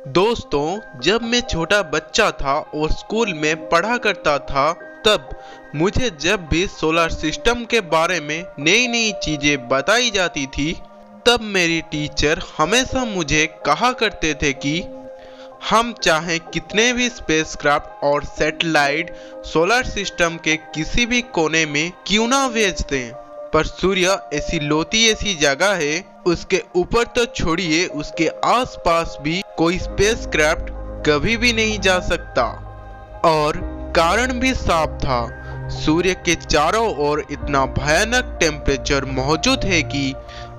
दोस्तों, जब मैं छोटा बच्चा था और स्कूल में पढ़ा करता था, तब मुझे जब भी सोलर सिस्टम के बारे में नई नई चीजें बताई जाती थी, तब मेरी टीचर हमेशा मुझे कहा करते थे कि हम चाहे कितने भी स्पेसक्राफ्ट और सैटेलाइट सोलर सिस्टम के किसी भी कोने में क्यों ना भेज दें, पर सूर्य ऐसी लौती ऐसी जगह है, उसके ऊपर तो छोड़िए उसके आसपास भी कोई स्पेसक्राफ्ट कभी भी नहीं जा सकता। और कारण भी साफ था, सूर्य के चारों ओर इतना भयानक टेम्परेचर मौजूद है कि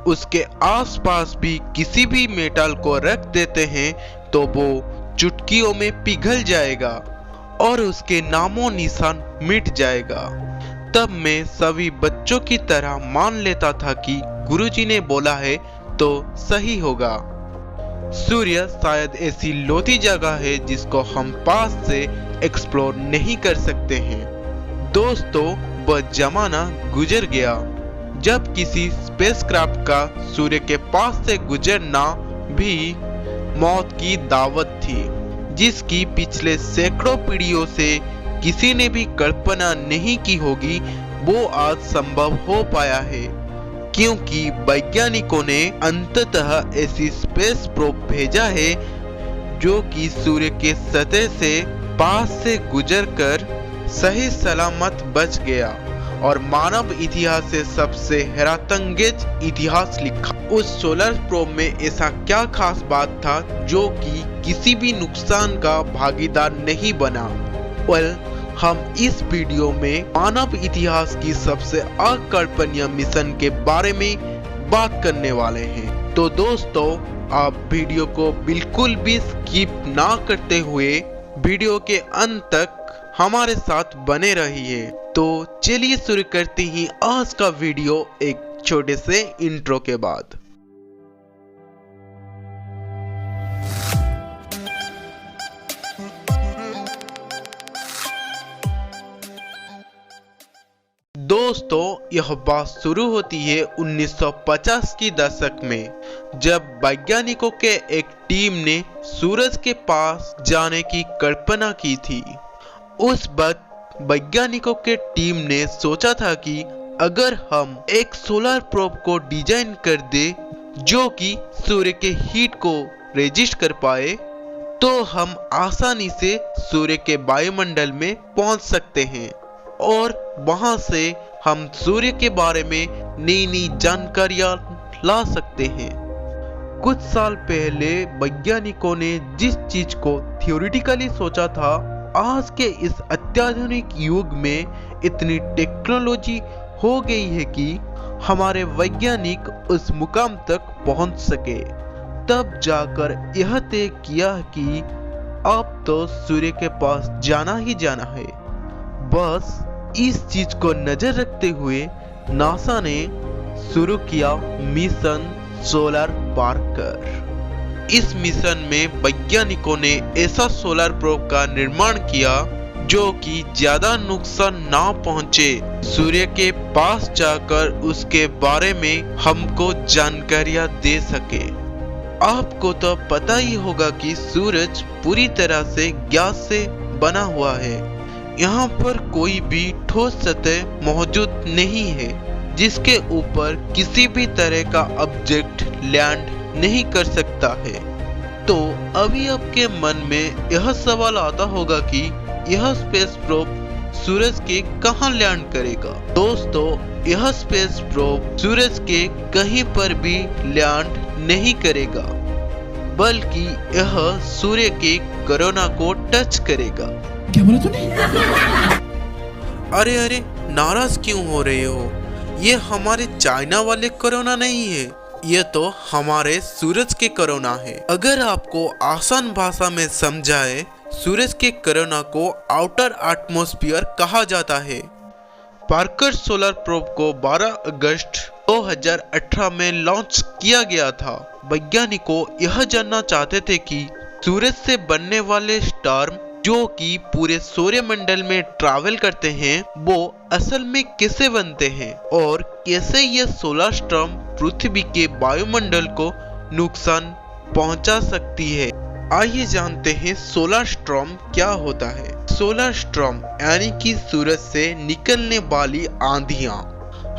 उसके आसपास भी किसी भी मेटल को रख देते हैं तो वो चुटकियों में पिघल जाएगा और उसके नामो निशान मिट जाएगा। तब मैं सभी बच्चों की तरह मान लेता था कि गुरुजी ने बोला है तो सही होगा। सूर्य शायद ऐसी लौती जगह है जिसको हम पास से एक्सप्लोर नहीं कर सकते हैं। दोस्तों, वह जमाना गुजर गया जब किसी स्पेसक्राफ्ट का सूर्य के पास से गुजरना भी मौत की दावत थी, जिसकी पिछले सैकड़ों पीढ़ियों से किसी ने भी कल्पना नहीं की होगी, वो आज संभव हो पाया है क्योंकि वैज्ञानिकों ने अंततः ऐसी स्पेस प्रोब भेजा है जो कि सूर्य के सतह से पास से गुजरकर सही सलामत बच गया और मानव इतिहास से सबसे हैरतअंगेज इतिहास लिखा। उस सोलर प्रोब में ऐसा क्या खास बात था जो कि किसी भी नुकसान का भागीदार नहीं बना? हम इस वीडियो में मानव इतिहास की सबसे अकल्पनीय मिशन के बारे में बात करने वाले हैं। तो दोस्तों, आप वीडियो को बिल्कुल भी स्किप ना करते हुए वीडियो के अंत तक हमारे साथ बने रहिए। तो चलिए शुरू करते ही आज का वीडियो एक छोटे से इंट्रो के बाद। दोस्तों, यह बात शुरू होती है 1950 की दशक में, जब वैज्ञानिकों के एक टीम ने सूरज के पास जाने की कल्पना की थी। उस वक्त वैज्ञानिकों के टीम ने सोचा था कि अगर हम एक सोलर प्रोब को डिजाइन कर दे जो कि सूर्य के हीट को रेजिस्ट कर पाए, तो हम आसानी से सूर्य के वायुमंडल में पहुंच सकते हैं और वहां से हम सूर्य के बारे में नई नई जानकारियां ला सकते हैं। कुछ साल पहले वैज्ञानिकों ने जिस चीज को थ्योरेटिकली सोचा था, आज के इस अत्याधुनिक युग में इतनी टेक्नोलॉजी हो गई है कि हमारे वैज्ञानिक उस मुकाम तक पहुंच सके। तब जाकर यह तय किया कि अब तो सूर्य के पास जाना ही जाना है। बस इस चीज को नजर रखते हुए नासा ने शुरू किया मिशन सोलर पार्कर। इस मिशन में वैज्ञानिकों ने ऐसा सोलर प्रोब का निर्माण किया जो कि ज्यादा नुकसान ना पहुंचे, सूर्य के पास जाकर उसके बारे में हमको जानकारियां दे सके। आपको तो पता ही होगा कि सूरज पूरी तरह से गैस से बना हुआ है। यहाँ पर कोई भी ठोस सतह मौजूद नहीं है जिसके ऊपर किसी भी तरह का ऑब्जेक्ट लैंड नहीं कर सकता है। तो अभी आपके मन में यह सवाल आता होगा कि यह स्पेस प्रोब सूरज के कहां लैंड करेगा? दोस्तों, यह स्पेस प्रोब सूरज के कहीं पर भी लैंड नहीं करेगा, बल्कि यह सूर्य के कोरोना को टच करेगा। क्या बोला तूने? अरे नाराज क्यों हो रहे हो? ये हमारे चाइना वाले कोरोना नहीं है, ये तो हमारे सूरज के कोरोना है। अगर आपको आसान भाषा में समझाए, सूरज के कोरोना को आउटर एटमॉस्फेयर कहा जाता है। पार्कर सोलर प्रोब को 12 अगस्त 2018 में लॉन्च किया गया था। वैज्ञानिकों यह जानना चाहते थे कि सूरज से बनने वाले स्टार्म जो कि पूरे सौरमंडल में ट्रैवल करते हैं, वो असल में कैसे बनते हैं और कैसे ये सोलर स्टॉर्म पृथ्वी के वायुमंडल को नुकसान पहुंचा सकती है। आइए जानते हैं सोलर स्टॉर्म क्या होता है। सोलर स्टॉर्म यानी कि सूरज से निकलने वाली आंधियां।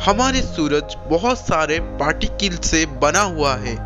हमारे सूरज बहुत सारे पार्टिकल से बना हुआ है,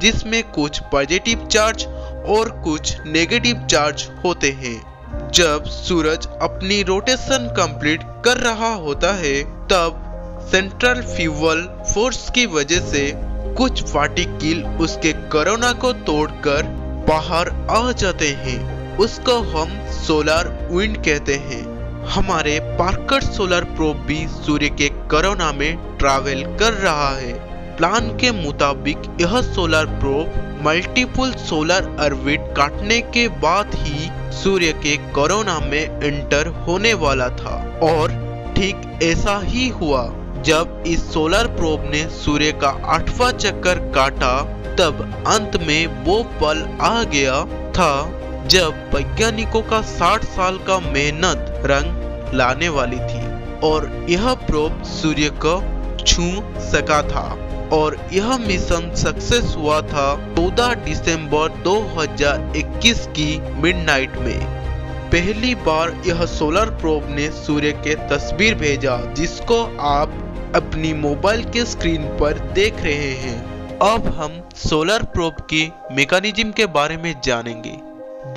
जिसमें कुछ पॉजिटिव चार्ज और कुछ नेगेटिव चार्ज होते हैं। जब सूरज अपनी रोटेशन कंप्लीट कर रहा होता है, तब सेंट्रल फ्यूल फोर्स की वजह से कुछ पार्टिकल उसके कोरोना को तोड़कर बाहर आ जाते हैं। उसको हम सोलर विंड कहते हैं। हमारे पार्कर सोलर प्रोब भी सूर्य के कोरोना में ट्रैवल कर रहा है। प्लान के मुताबिक यह solar probe multiple solar orbit काटने के बाद ही सूर्य के कोरोना में एंटर होने वाला था, और ठीक ऐसा ही हुआ। जब इस सोलर प्रोब ने सूर्य का 8वां चक्कर काटा, तब अंत में वो पल आ गया था जब वैज्ञानिकों का 60 साल का मेहनत रंग लाने वाली थी, और यह प्रोब सूर्य को छू सका था। और यह मिशन सक्सेस हुआ था 14 दिसंबर 2021 की मिडनाइट में। पहली बार यह सोलर प्रोब ने सूर्य के तस्वीर भेजा, जिसको आप अपनी मोबाइल के स्क्रीन पर देख रहे हैं। अब हम सोलर प्रोब की मैकेनिज्म के बारे में जानेंगे,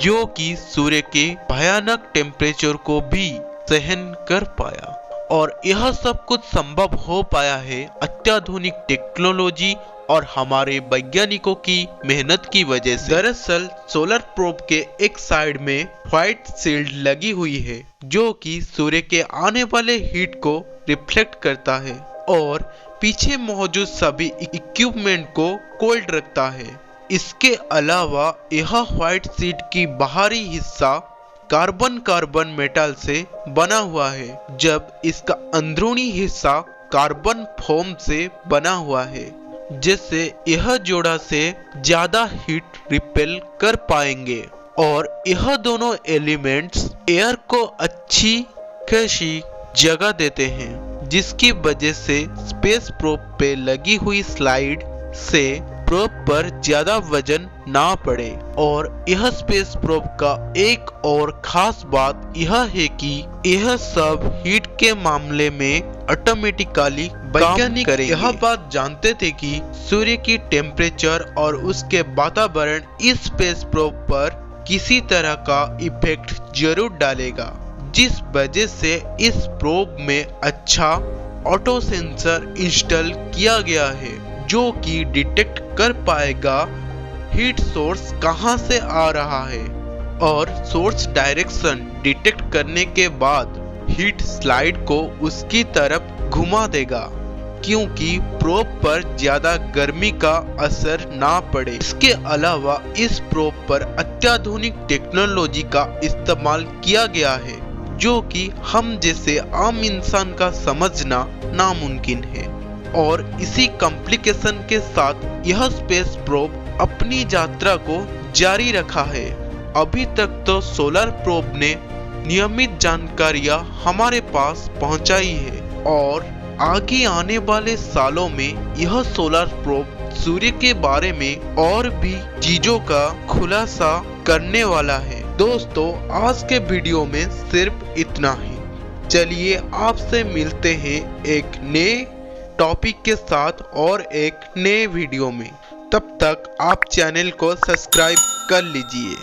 जो कि सूर्य के भयानक टेम्परेचर को भी सहन कर पाया। और यह सब कुछ संभव हो पाया है अत्याधुनिक टेक्नोलॉजी और हमारे वैज्ञानिकों की मेहनत की वजह से। दरअसल सोलर प्रोब के एक साइड में व्हाइट शील्ड लगी हुई है, जो कि सूर्य के आने वाले हीट को रिफ्लेक्ट करता है और पीछे मौजूद सभी इक्विपमेंट को कोल्ड रखता है। इसके अलावा यह व्हाइट शीट की बाहरी हिस्सा कार्बन मेटल से बना हुआ है, जब इसका अंदरूनी हिस्सा कार्बन फोम से बना हुआ है, जिससे यह जोड़ा से ज्यादा हीट रिपेल कर पाएंगे। और यह दोनों एलिमेंट्स एयर को अच्छी खासी जगह देते हैं, जिसकी वजह से स्पेस प्रोब पे लगी हुई स्लाइड से प्रोब पर ज्यादा वजन ना पड़े। और यह स्पेस प्रोब का एक और खास बात यह है कि यह सब हीट के मामले में ऑटोमेटिकली वैज्ञानिक यह बात जानते थे कि सूर्य की टेम्परेचर और उसके वातावरण इस स्पेस प्रोब पर किसी तरह का इफेक्ट जरूर डालेगा, जिस वजह से इस प्रोब में अच्छा ऑटो सेंसर इंस्टॉल किया गया है, जो कि डिटेक्ट कर पाएगा हीट सोर्स कहां से आ रहा है, और सोर्स डायरेक्शन डिटेक्ट करने के बाद हीट स्लाइड को उसकी तरफ घुमा देगा, क्योंकि प्रोब पर ज्यादा गर्मी का असर ना पड़े। इसके अलावा इस प्रोब पर अत्याधुनिक टेक्नोलॉजी का इस्तेमाल किया गया है, जो कि हम जैसे आम इंसान का समझना नामुमकिन है। और इसी कॉम्प्लिकेशन के साथ यह स्पेस प्रोब अपनी यात्रा को जारी रखा है। अभी तक तो सोलर प्रोब ने नियमित जानकारियां हमारे पास पहुंचाई है, और आगे आने वाले सालों में यह सोलर प्रोब सूर्य के बारे में और भी चीजों का खुलासा करने वाला है। दोस्तों, आज के वीडियो में सिर्फ इतना ही। चलिए आपसे मिलते हैं एक नए टॉपिक के साथ और एक नए वीडियो में। तब तक आप चैनल को सब्सक्राइब कर लीजिए।